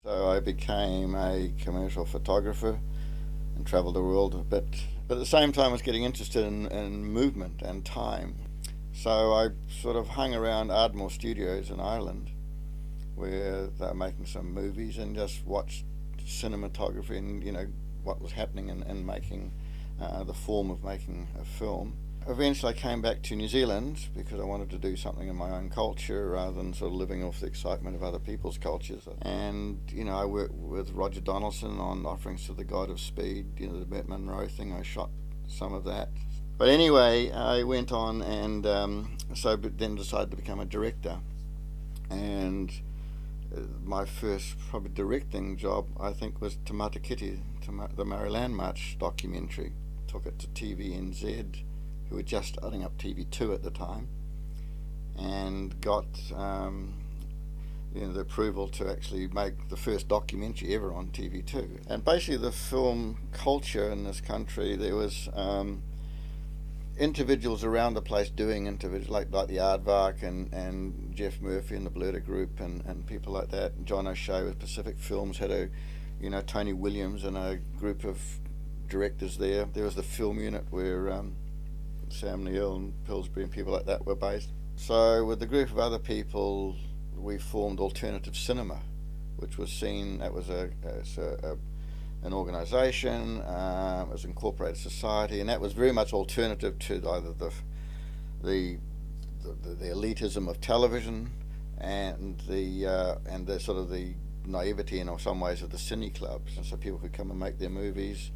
So I became a commercial photographer and travelled the world a bit. But at the same time, I was getting interested in movement and time. So I sort of hung around Ardmore Studios in Ireland, where they were making some movies, and just watched cinematography and what was happening in making the form of making a film. Eventually, I came back to New Zealand because I wanted to do something in my own culture rather than sort of living off the excitement of other people's cultures. And I worked with Roger Donaldson on Offerings to the God of Speed, the Burt Munro thing. I shot some of that. But anyway, I went on and but then decided to become a director. And my first probably directing job, I think, was Te Matakiti, the Maryland March documentary. Took it to TVNZ, who were just starting up TV2 at the time, and got the approval to actually make the first documentary ever on TV2. And basically the film culture in this country, there was individuals around the place doing individuals like the Aardvark and Jeff Murphy and the Blurter Group and people like that. John O'Shea with Pacific Films had Tony Williams and a group of directors there. There was the film unit where Sam Neill and Pillsbury and people like that were based. So with a group of other people, we formed Alternative Cinema, which was seen, that was an organisation, it was incorporated society, and that was very much alternative to either the elitism of television and the sort of the naivety in some ways of the cine clubs, and so people could come and make their movies.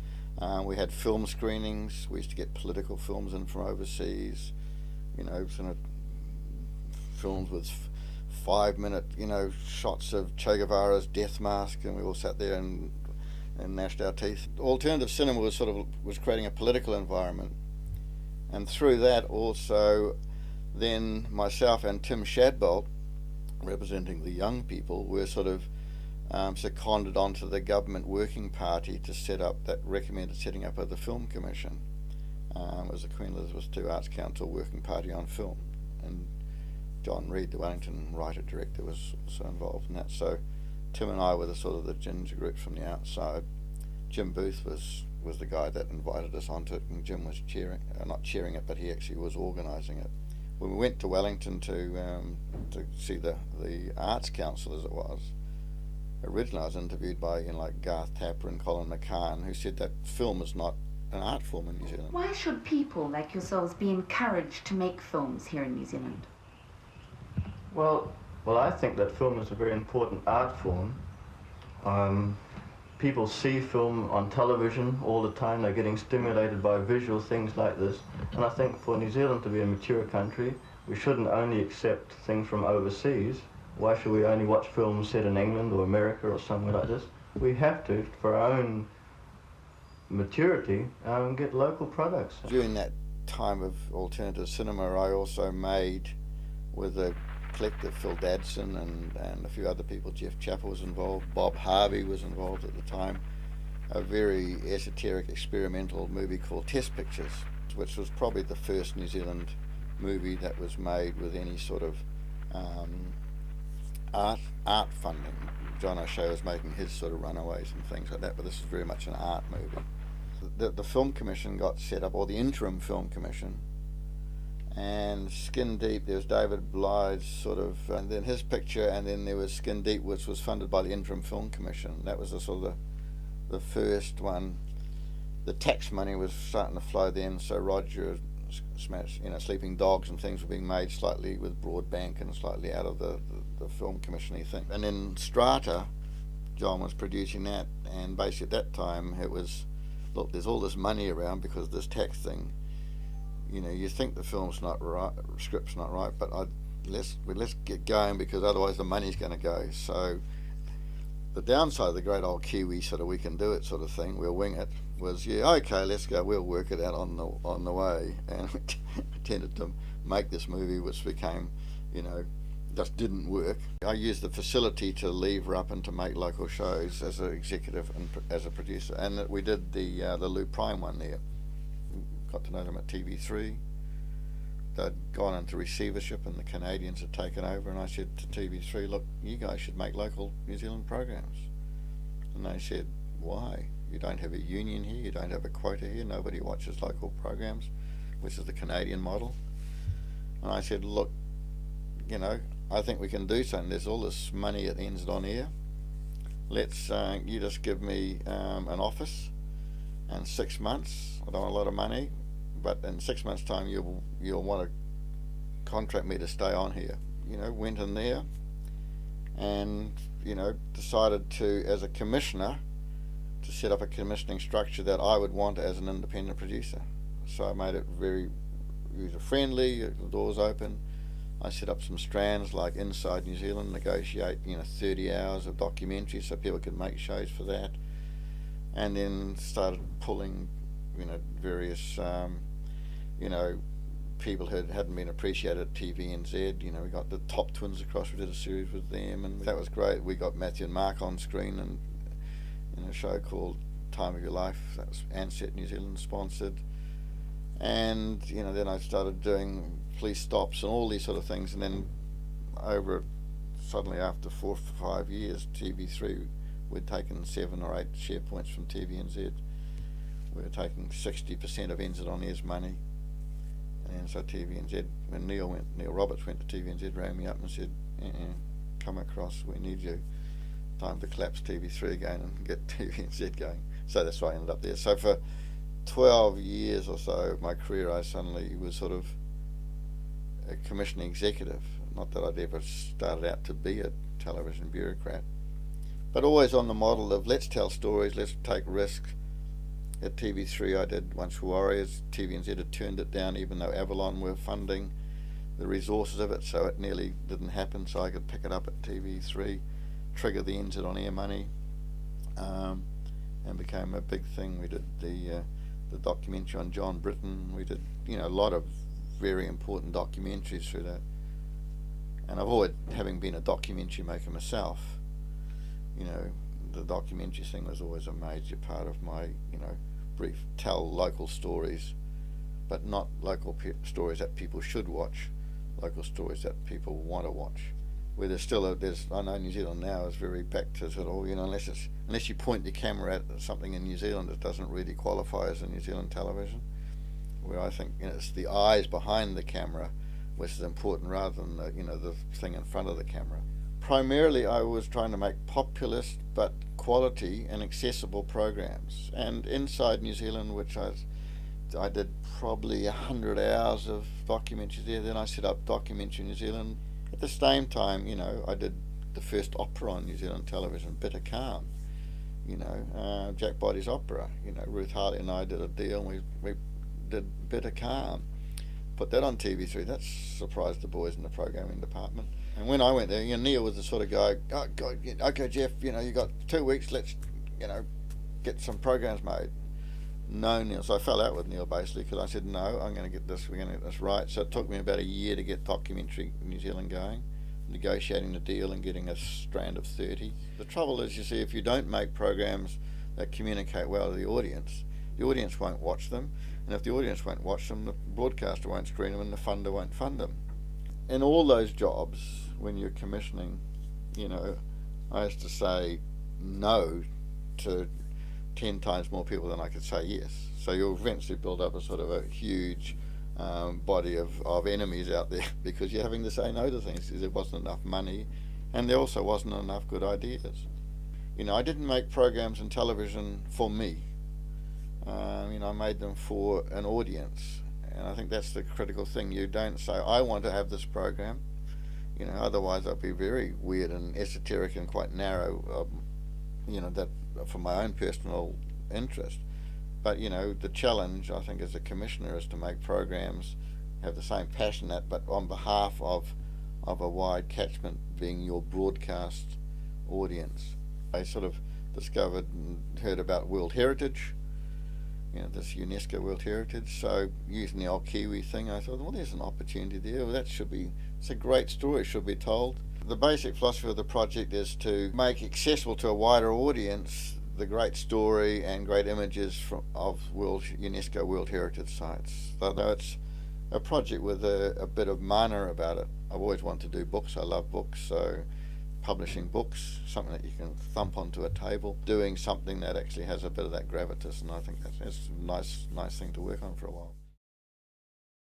We had film screenings. We used to get political films in from overseas, sort of films with 5-minute, shots of Che Guevara's death mask, and we all sat there and gnashed our teeth. Alternative cinema was creating a political environment, and through that also, then myself and Tim Shadbolt, representing the young people, were sort of seconded onto the government working party that recommended setting up of the Film Commission. It was the Queen Elizabeth II Arts Council Working Party on Film, and John Reid, the Wellington writer-director, was also involved in that. So Tim and I were the sort of the ginger group from the outside. Jim Booth was the guy that invited us onto it, and Jim was not chairing it, but he actually was organising it. When we went to Wellington to see the Arts Council, as it was, originally I was interviewed by like Garth Tapper and Colin McCann, who said that film is not an art form in New Zealand. Why should people like yourselves be encouraged to make films here in New Zealand? Well, I think that film is a very important art form. People see film on television all the time. They're getting stimulated by visual things like this. And I think for New Zealand to be a mature country, we shouldn't only accept things from overseas. Why should we only watch films set in England or America or somewhere like this? We have to, for our own maturity, get local products. During that time of alternative cinema, I also made, with a collective, Phil Dadson and a few other people, Jeff Chappell was involved, Bob Harvey was involved at the time, a very esoteric experimental movie called Test Pictures, which was probably the first New Zealand movie that was made with any sort of art funding. John O'Shea was making his sort of Runaways and things like that, but this is very much an art movie. The Film Commission got set up, or the Interim Film Commission, and Skin Deep, there was David Blythe's sort of, and then his picture, and then there was Skin Deep, which was funded by the Interim Film Commission. That was the first one. The tax money was starting to flow then, so Roger Smash, Sleeping Dogs and things were being made slightly with Broadbank and slightly out of the Film Commission-y thing. And then Strata, John was producing that, and basically at that time it was, look, there's all this money around because of this tax thing. You think the film's not right, script's not right, but let's get going because otherwise the money's going to go. So the downside of the great old Kiwi sort of we can do it sort of thing, we'll wing it, was okay, let's go, we'll work it out on the way. And we tended to make this movie, which became, just didn't work. I used the facility to lever up and to make local shows as an executive and as a producer, and we did the Lou Prime one there. Got to know them at TV3. They'd gone into receivership and the Canadians had taken over, and I said to TV3, look, you guys should make local New Zealand programs. And they said, why? You don't have a union here, you don't have a quota here, nobody watches local programs, which is the Canadian model. And I said, look, I think we can do something. There's all this money at NZ On Air. Let's, you just give me an office, and 6 months, I don't want a lot of money, but in 6 months' time you'll want to contract me to stay on here. Went in there and, decided to, as a commissioner, to set up a commissioning structure that I would want as an independent producer. So I made it very user-friendly, the doors open. I set up some strands like Inside New Zealand, negotiate 30 hours of documentary so people could make shows for that, and then started pulling various people who hadn't been appreciated at TVNZ. We got the Top Twins across, we did a series with them, and that was great. We got Matthew and Mark on screen, and in a show called Time of Your Life, that was Ansett New Zealand sponsored. And then I started doing police stops and all these sort of things, and then suddenly after 4 or 5 years, TV3, we'd taken 7 or 8 share points from TVNZ. We were taking 60% of NZ On Air's money. And so TVNZ, when Neil Roberts went to TVNZ, rang me up and said, come across, we need you. Time to collapse TV3 again and get TVNZ going. So that's why I ended up there. So for 12 years or so of my career, I suddenly was sort of a commissioning executive. Not that I'd ever started out to be a television bureaucrat, but always on the model of let's tell stories, let's take risks. At TV3 I did Once for Warriors. TVNZ had turned it down even though Avalon were funding the resources of it, so it nearly didn't happen, so I could pick it up at TV3, trigger the NZ On Air money, and became a big thing. We did the documentary on John Britton. We did a lot of very important documentaries through that. And I've always, having been a documentary maker myself, the documentary thing was always a major part of my brief. Tell local stories, but not local stories that people should watch, local stories that people want to watch. Where I know New Zealand now is very back to sort of, unless you point your camera at something in New Zealand, it doesn't really qualify as a New Zealand television. Where I think it's the eyes behind the camera which is important rather than the thing in front of the camera. Primarily I was trying to make populist but quality and accessible programs, and inside New Zealand, which I did probably 100 hours of documentaries there. Then I set up Documentary New Zealand. At the same time, I did the first opera on New Zealand television, Bitter Calm, Jack Body's opera. Ruth Harley and I did a deal, and we did Bitter Calm. Put that on TV3. That surprised the boys in the programming department. And when I went there, Neil was the sort of guy, oh God, okay Geoff, you got 2 weeks, let's, get some programs made. No, Neil. So I fell out with Neil basically because I said, no, we're going to get this right. So it took me about a year to get Documentary New Zealand going, negotiating the deal and getting a strand of 30. The trouble is, you see, if you don't make programs that communicate well to the audience won't watch them. And if the audience won't watch them, the broadcaster won't screen them and the funder won't fund them. In all those jobs, when you're commissioning, I used to say no to 10 times more people than I could say yes. So you'll eventually build up a sort of a huge body of enemies out there because you're having to say no to things because there wasn't enough money and there also wasn't enough good ideas. I didn't make programs in television for me. I made them for an audience, and I think that's the critical thing. You don't say, I want to have this program, otherwise I'd be very weird and esoteric and quite narrow, that for my own personal interest. But, the challenge, I think, as a commissioner is to make programs, have the same passion but on behalf of a wide catchment, being your broadcast audience. I sort of discovered and heard about World Heritage, this UNESCO World Heritage. So using the old Kiwi thing, I thought, well, there's an opportunity there. Well, it's a great story, should be told. The basic philosophy of the project is to make accessible to a wider audience the great story and great images of UNESCO World Heritage sites. Although it's a project with a bit of mana about it. I've always wanted to do books. I love books, so publishing books, something that you can thump onto a table, doing something that actually has a bit of that gravitas, and I think that's a nice thing to work on for a while.